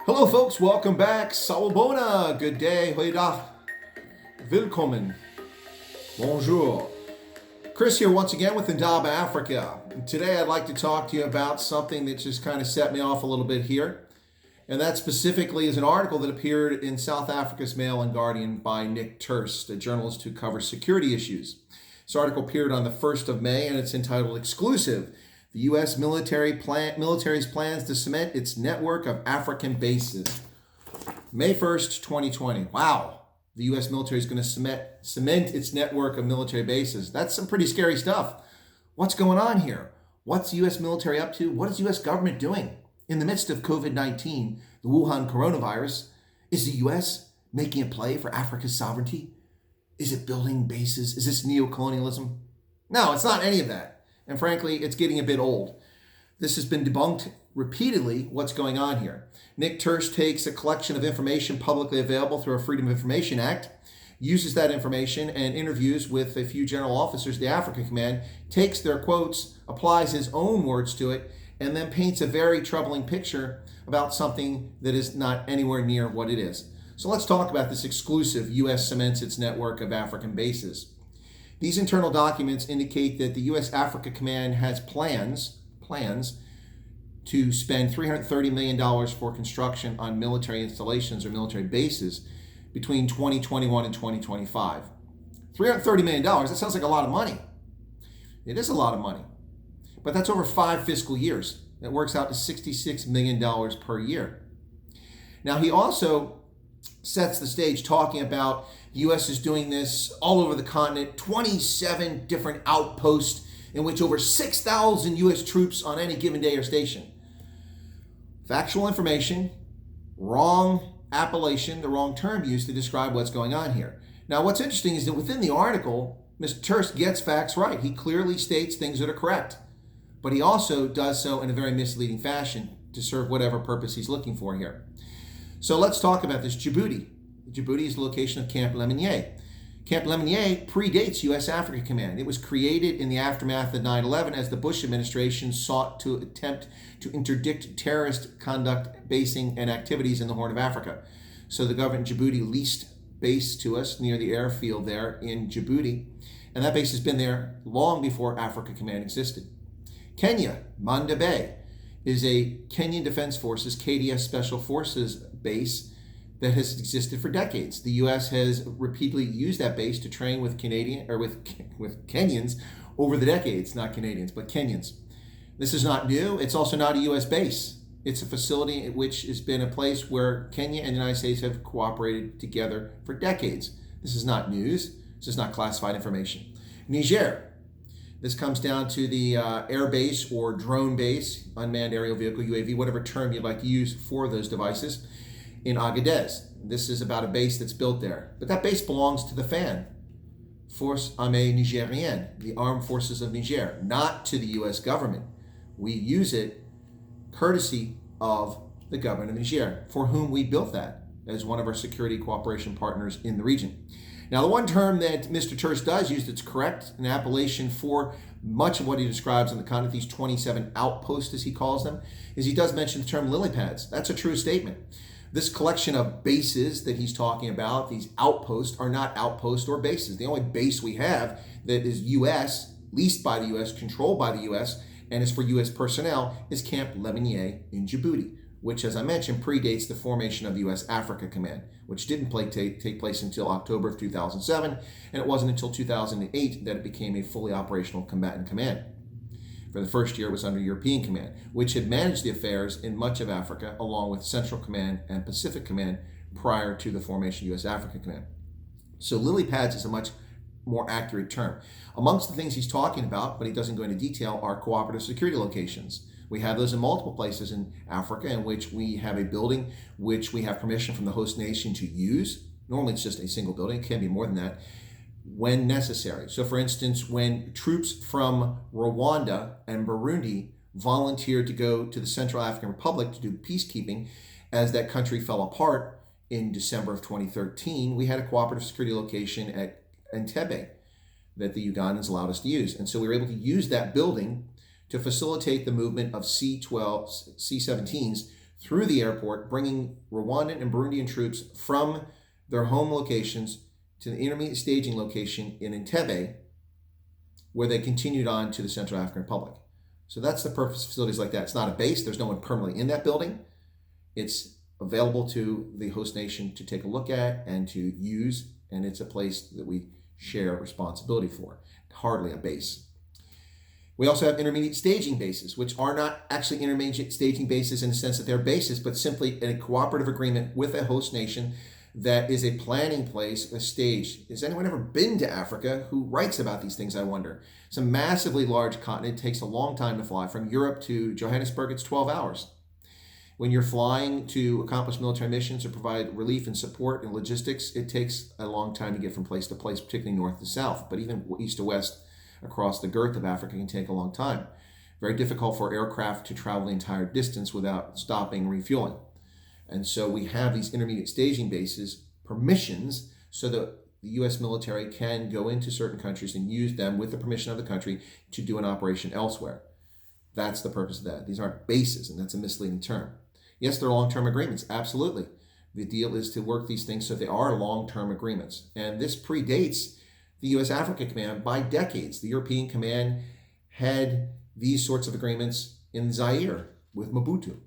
Hello folks, welcome back. Sawubona, good day, goeiedag, willkommen, bonjour. Chris here once again with Indaba Africa. Today I'd like to talk to you about something that just kind of set me off a little bit here. And that specifically is an article that appeared in South Africa's Mail and Guardian by Nick Turst, a journalist who covers security issues. This article appeared on the 1st of May and it's entitled Exclusive. The U.S. military's plans to cement its network of African bases. May 1st, 2020. Wow. The U.S. military is going to cement its network of military bases. That's some pretty scary stuff. What's going on here? What's the U.S. military up to? What is the U.S. government doing? In the midst of COVID-19, the Wuhan coronavirus, is the U.S. making a play for Africa's sovereignty? Is it building bases? Is this neocolonialism? No, it's not any of that. And frankly, it's getting a bit old. This has been debunked repeatedly, what's going on here. Nick Turst takes a collection of information publicly available through a Freedom of Information Act, uses that information and interviews with a few general officers of the African Command, takes their quotes, applies his own words to it, and then paints a very troubling picture about something that is not anywhere near what it is. So let's talk about this exclusive U.S. cements its network of African bases. These internal documents indicate that the U.S. Africa Command has plans to spend $330 million for construction on military installations or military bases between 2021 and 2025. $330 million, that sounds like a lot of money. It is a lot of money. But that's over 5 fiscal years. That works out to $66 million per year. Now, he also sets the stage talking about the U.S. is doing this all over the continent, 27 different outposts in which over 6,000 U.S. troops on any given day are stationed. Factual information, wrong appellation, the wrong term used to describe what's going on here. Now, what's interesting is that within the article, Mr. Turst gets facts right. He clearly states things that are correct, but he also does so in a very misleading fashion to serve whatever purpose he's looking for here. So let's talk about this. Djibouti. Djibouti is the location of Camp Lemonnier. Camp Lemonnier predates U.S. Africa Command. It was created in the aftermath of 9/11 as the Bush administration sought to attempt to interdict terrorist conduct, basing, and activities in the Horn of Africa. So the government of Djibouti leased base to us near the airfield there in Djibouti, and that base has been there long before Africa Command existed. Kenya, Manda Bay, is a Kenyan Defense Forces, KDS Special Forces base that has existed for decades. The U.S. has repeatedly used that base to train with Kenyans over the decades, not Canadians, but Kenyans. This is not new. It's also not a U.S. base. It's a facility which has been a place where Kenya and the United States have cooperated together for decades. This is not news. This is not classified information. Niger. This comes down to the air base or drone base, unmanned aerial vehicle, UAV, whatever term you'd like to use for those devices, in Agadez. This is about a base that's built there. But that base belongs to the FAN, Force Armée Nigérienne, the Armed Forces of Niger, not to the U.S. government. We use it courtesy of the government of Niger, for whom we built that as one of our security cooperation partners in the region. Now, the one term that Mr. Turst does use that's correct, an appellation for much of what he describes on the continent, these 27 outposts, as he calls them, is he does mention the term lily pads. That's a true statement. This collection of bases that he's talking about, these outposts, are not outposts or bases. The only base we have that is U.S., leased by the U.S., controlled by the U.S., and is for U.S. personnel, is Camp Lemonnier in Djibouti, which, as I mentioned, predates the formation of the U.S. Africa Command, which didn't take place until October of 2007, and it wasn't until 2008 that it became a fully operational combatant command. For the first year, it was under European Command, which had managed the affairs in much of Africa, along with Central Command and Pacific Command prior to the formation of U.S. Africa Command. So lily pads is a much more accurate term. Amongst the things he's talking about, but he doesn't go into detail, are cooperative security locations. We have those in multiple places in Africa in which we have a building which we have permission from the host nation to use. Normally it's just a single building. It can be more than that when necessary. So for instance, when troops from Rwanda and Burundi volunteered to go to the Central African Republic to do peacekeeping as that country fell apart in December of 2013, we had a cooperative security location at Entebbe that the Ugandans allowed us to use. And so we were able to use that building to facilitate the movement of C-17s through the airport, bringing Rwandan and Burundian troops from their home locations to the intermediate staging location in Entebbe, where they continued on to the Central African Republic. So that's the purpose of facilities like that. It's not a base. There's no one permanently in that building. It's available to the host nation to take a look at and to use, and it's a place that we share responsibility for. Hardly a base. We also have intermediate staging bases, which are not actually intermediate staging bases in the sense that they're bases, but simply a cooperative agreement with a host nation that is a planning place, a stage. Has anyone ever been to Africa? Who writes about these things, I wonder? It's a massively large continent. It takes a long time to fly. From Europe to Johannesburg, it's 12 hours. When you're flying to accomplish military missions or provide relief and support and logistics, it takes a long time to get from place to place, particularly north to south. But even east to west, across the girth of Africa, can take a long time. Very difficult for aircraft to travel the entire distance without stopping and refueling. And so we have these intermediate staging bases, permissions, so that the U.S. military can go into certain countries and use them with the permission of the country to do an operation elsewhere. That's the purpose of that. These aren't bases, and that's a misleading term. Yes, they're long-term agreements, absolutely. The deal is to work these things so they are long-term agreements. And this predates the U.S. Africa Command by decades. The European Command had these sorts of agreements in Zaire with Mobutu,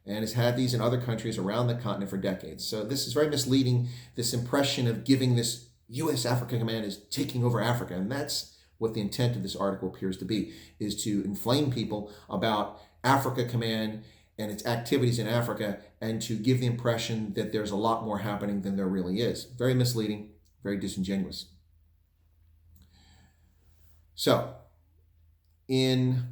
and has had these in other countries around the continent for decades. So this is very misleading, this impression of giving this U.S. Africa Command is taking over Africa. And that's what the intent of this article appears to be, is to inflame people about Africa Command and its activities in Africa, and to give the impression that there's a lot more happening than there really is. Very misleading, very disingenuous. So, in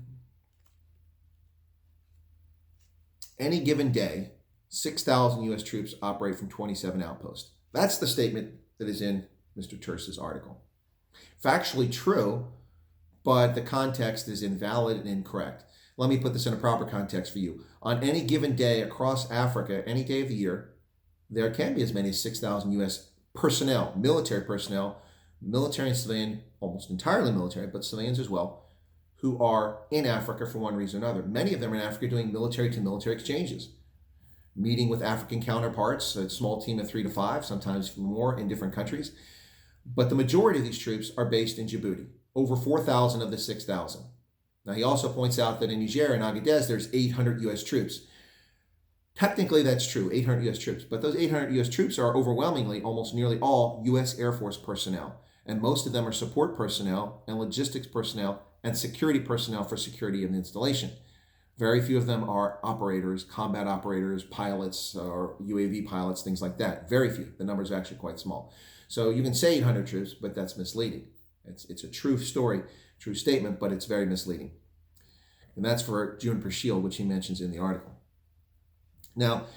any given day, 6,000 U.S. troops operate from 27 outposts. That's the statement that is in Mr. Terse's article. Factually true, but the context is invalid and incorrect. Let me put this in a proper context for you. On any given day across Africa, any day of the year, there can be as many as 6,000 U.S. personnel, military and civilian, almost entirely military, but civilians as well, who are in Africa for one reason or another. Many of them are in Africa doing military-to-military exchanges, meeting with African counterparts, a small team of 3 to 5, sometimes more in different countries. But the majority of these troops are based in Djibouti, over 4,000 of the 6,000. Now, he also points out that in Niger and Agadez, there's 800 U.S. troops. Technically, that's true, 800 U.S. troops. But those 800 U.S. troops are overwhelmingly, almost nearly all, U.S. Air Force personnel. And most of them are support personnel and logistics personnel and security personnel for security of the installation. Very few of them are operators, combat operators, pilots, or UAV pilots, things like that. Very few. The numbers are actually quite small. So you can say 800 troops, but that's misleading. It's a true story, true statement, but it's very misleading. And that's for Juniper Shield, which he mentions in the article. Now,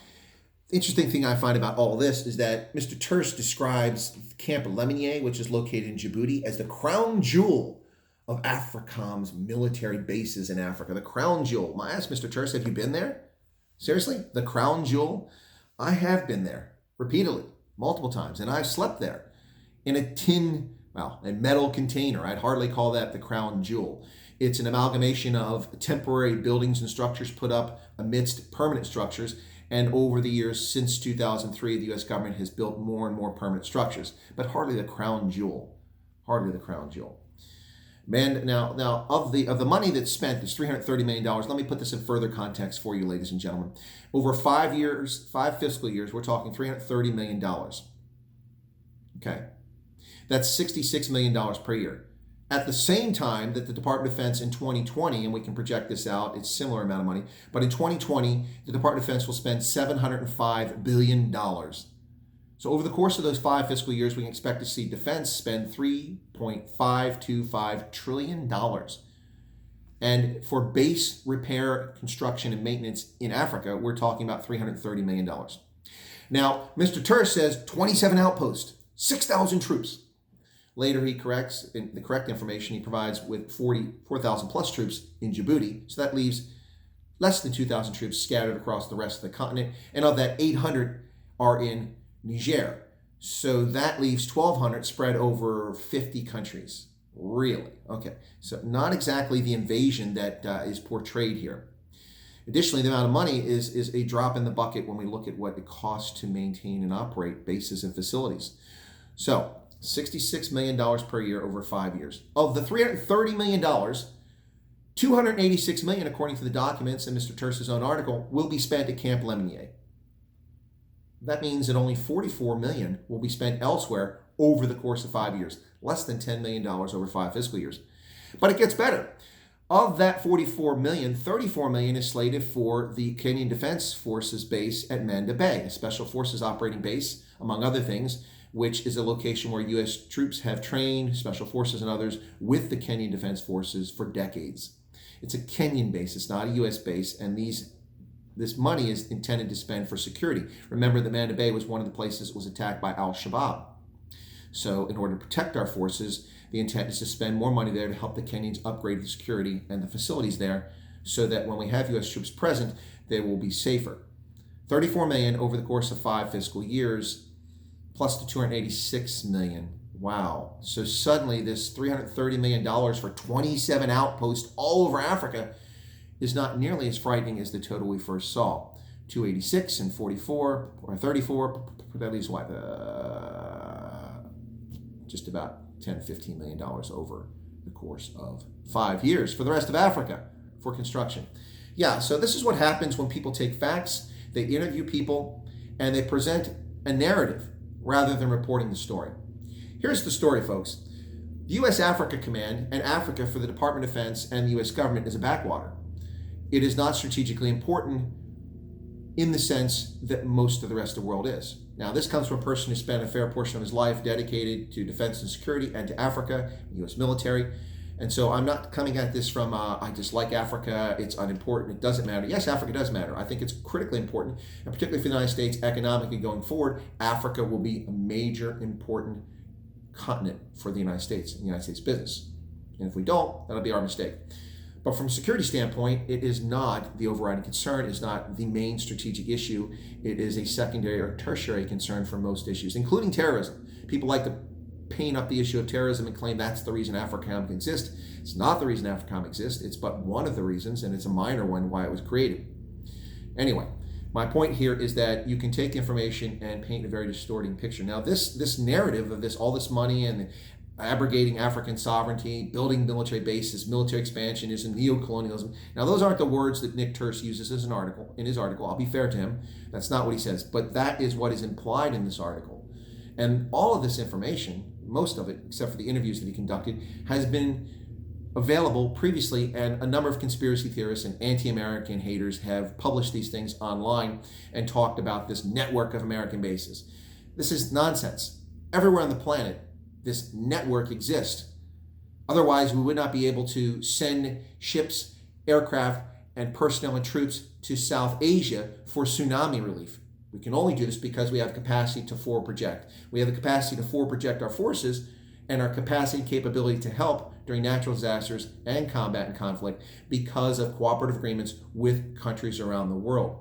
the interesting thing I find about all this is that Mr. Terse describes Camp Lemonnier, which is located in Djibouti, as the crown jewel of Africom's military bases in Africa. The crown jewel. I asked Mr. Terse, have you been there? Seriously? The crown jewel? I have been there repeatedly, multiple times, and I've slept there in a metal container. I'd hardly call that the crown jewel. It's an amalgamation of temporary buildings and structures put up amidst permanent structures. And over the years, since 2003, the U.S. government has built more and more permanent structures, but hardly the crown jewel. Hardly the crown jewel. Man, now of the money that's spent, this $330 million. Let me put this in further context for you, ladies and gentlemen. Over 5 years, 5 fiscal years, we're talking $330 million. Okay, that's $66 million per year. At the same time that the Department of Defense in 2020, and we can project this out, it's a similar amount of money, but in 2020, the Department of Defense will spend $705 billion. So over the course of those 5 fiscal years, we can expect to see defense spend $3.525 trillion. And for base repair, construction, and maintenance in Africa, we're talking about $330 million. Now, Mr. Terse says 27 outposts, 6,000 troops. Later, he corrects the correct information he provides with 4,000 plus troops in Djibouti. So that leaves less than 2,000 troops scattered across the rest of the continent. And of that, 800 are in Niger. So that leaves 1,200 spread over 50 countries. Really? Okay. So not exactly the invasion that is portrayed here. Additionally, the amount of money is a drop in the bucket when we look at what it costs to maintain and operate bases and facilities. So, $66 million per year over 5 years. Of the $330 million, $286 million, according to the documents in Mr. Terce's own article, will be spent at Camp Lemonnier. That means that only $44 million will be spent elsewhere over the course of 5 years, less than $10 million over 5 fiscal years. But it gets better. Of that $44 million, $34 million is slated for the Kenyan Defense Forces base at Manda Bay, a special forces operating base, among other things, which is a location where U.S. troops have trained, special forces and others, with the Kenyan Defense Forces for decades. It's a Kenyan base, it's not a U.S. base, and this money is intended to spend for security. Remember that Manda Bay was one of the places that was attacked by Al-Shabaab. So in order to protect our forces, the intent is to spend more money there to help the Kenyans upgrade the security and the facilities there so that when we have U.S. troops present, they will be safer. $34 million over the course of 5 fiscal years, plus the $286 million. Wow. So suddenly this $330 million for 27 outposts all over Africa is not nearly as frightening as the total we first saw. 286 and 44, or 34, that leaves what? Just about $10, $15 million over the course of 5 years for the rest of Africa for construction. Yeah, so this is what happens when people take facts, they interview people, and they present a narrative rather than reporting the story. Here's the story, folks. The U.S. Africa Command and Africa for the Department of Defense and the U.S. government is a backwater. It is not strategically important in the sense that most of the rest of the world is. Now, this comes from a person who spent a fair portion of his life dedicated to defense and security and to Africa, the U.S. military. And so I'm not coming at this from, I dislike Africa, it's unimportant, it doesn't matter. Yes, Africa does matter. I think it's critically important, and particularly for the United States economically going forward, Africa will be a major important continent for the United States and the United States business. And if we don't, that'll be our mistake. But from a security standpoint, it is not the overriding concern, it's not the main strategic issue. It is a secondary or tertiary concern for most issues, including terrorism. People like to paint up the issue of terrorism and claim that's the reason Africom exists. It's not the reason Africom exists, it's but one of the reasons, and it's a minor one why it was created. Anyway, my point here is that you can take information and paint a very distorting picture. Now, this narrative of this, all this money and abrogating African sovereignty, building military bases, military expansionism, neocolonialism. Now, those aren't the words that Nick Terce uses in his article. I'll be fair to him. That's not what he says. But that is what is implied in this article. And all of this information, most of it, except for the interviews that he conducted, has been available previously, and a number of conspiracy theorists and anti-American haters have published these things online and talked about this network of American bases. This is nonsense. Everywhere on the planet, this network exists. Otherwise, we would not be able to send ships, aircraft, and personnel and troops to South Asia for tsunami relief. We can only do this because we have capacity to forward project. We have the capacity to forward project our forces and our capacity and capability to help during natural disasters and combat and conflict because of cooperative agreements with countries around the world.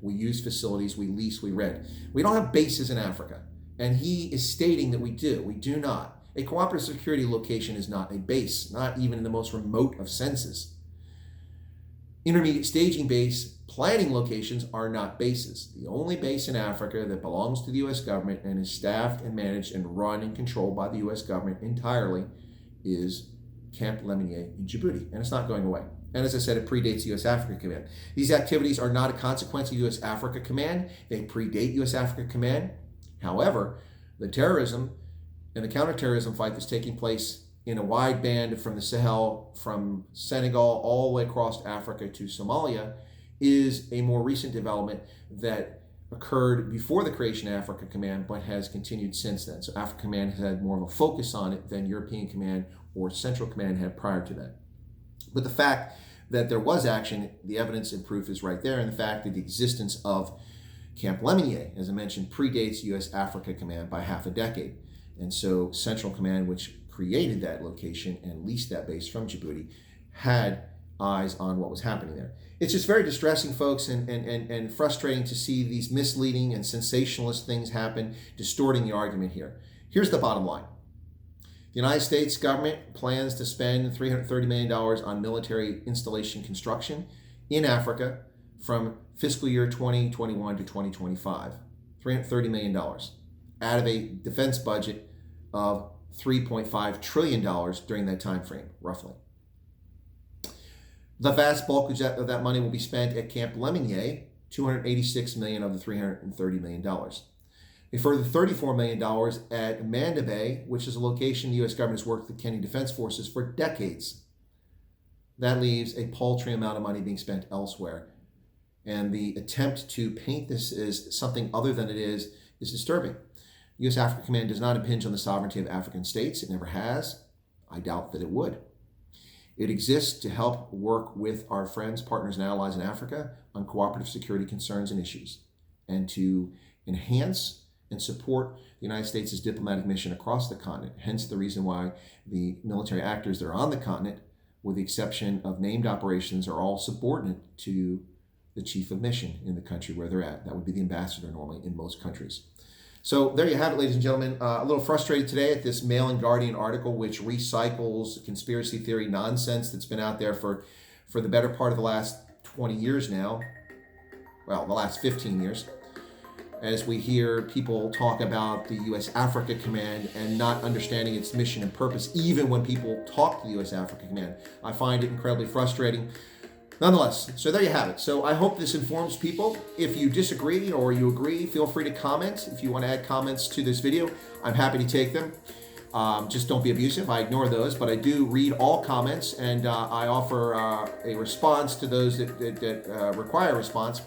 We use facilities, we lease, we rent. We don't have bases in Africa. And he is stating that we do. We do not. A cooperative security location is not a base, not even in the most remote of senses. Intermediate staging base planning locations are not bases. The only base in Africa that belongs to the U.S. government and is staffed and managed and run and controlled by the U.S. government entirely is Camp Lemonnier in Djibouti. And it's not going away. And as I said, it predates U.S. Africa Command. These activities are not a consequence of U.S. Africa Command. They predate U.S. Africa Command. However, the terrorism and the counterterrorism fight that's taking place in a wide band from the Sahel, from Senegal all the way across Africa to Somalia, is a more recent development that occurred before the creation of Africa Command, but has continued since then. So Africa Command has had more of a focus on it than European Command or Central Command had prior to that. But the fact that there was action, the evidence and proof is right there, and the fact that the existence of Camp Lemonnier, as I mentioned, predates U.S. Africa Command by half a decade. And so Central Command, which created that location and leased that base from Djibouti, had eyes on what was happening there. It's just very distressing, folks, and frustrating to see these misleading and sensationalist things happen, distorting the argument here. Here's the bottom line. The United States government plans to spend $330 million on military installation construction in Africa from fiscal year 2021 to 2025. $330 million out of a defense budget of $3.5 trillion during that time frame, roughly. The vast bulk of that money will be spent at Camp Lemonnier, $286 million of the $330 million. A further $34 million at Manda Bay, which is a location the U.S. government has worked with the Kenyan Defense Forces for decades. That leaves a paltry amount of money being spent elsewhere. And the attempt to paint this as something other than it is disturbing. U.S. Africa Command does not impinge on the sovereignty of African states. It never has. I doubt that it would. It exists to help work with our friends, partners, and allies in Africa on cooperative security concerns and issues, and to enhance and support the United States' diplomatic mission across the continent. Hence the reason why the military actors that are on the continent, with the exception of named operations, are all subordinate to the chief of mission in the country where they're at. That would be the ambassador normally in most countries. So there you have it, ladies and gentlemen. A little frustrated today at this Mail and Guardian article, which recycles conspiracy theory nonsense that's been out there for the better part of the last 20 years now. Well, the last 15 years. As we hear people talk about the U.S. Africa Command and not understanding its mission and purpose, even when people talk to the U.S. Africa Command. I find it incredibly frustrating. Nonetheless, so there you have it. So I hope this informs people. If you disagree or you agree, feel free to comment. If you want to add comments to this video, I'm happy to take them. Just don't be abusive. I ignore those, but I do read all comments, and I offer a response to those that require a response.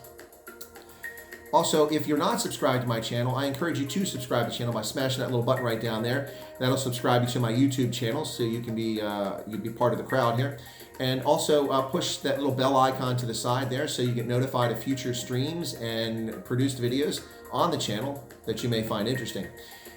Also, if you're not subscribed to my channel, I encourage you to subscribe to the channel by smashing that little button right down there. That'll subscribe you to my YouTube channel, so you can be you'd be part of the crowd here. And also push that little bell icon to the side there so you get notified of future streams and produced videos on the channel that you may find interesting.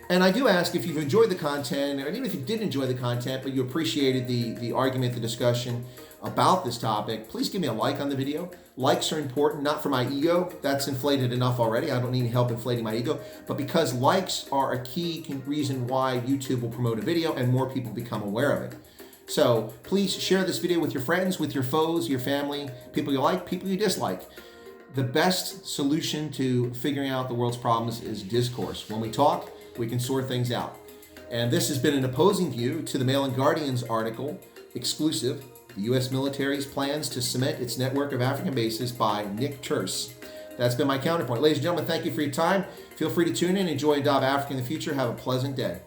And I do ask, if you've enjoyed the content, or even if you didn't enjoy the content, but you appreciated the argument, the discussion about this topic, please give me a like on the video. Likes are important, not for my ego. That's inflated enough already. I don't need help inflating my ego. But because likes are a key reason why YouTube will promote a video and more people become aware of it. So please share this video with your friends, with your foes, your family, people you like, people you dislike. The best solution to figuring out the world's problems is discourse. When we talk, we can sort things out. And this has been an opposing view to the Mail and Guardian's article, exclusive, The U.S. Military's Plans to Cement Its Network of African Bases by Nick Terse. That's been my counterpoint. Ladies and gentlemen, thank you for your time. Feel free to tune in, enjoy Adopt Africa in the future. Have a pleasant day.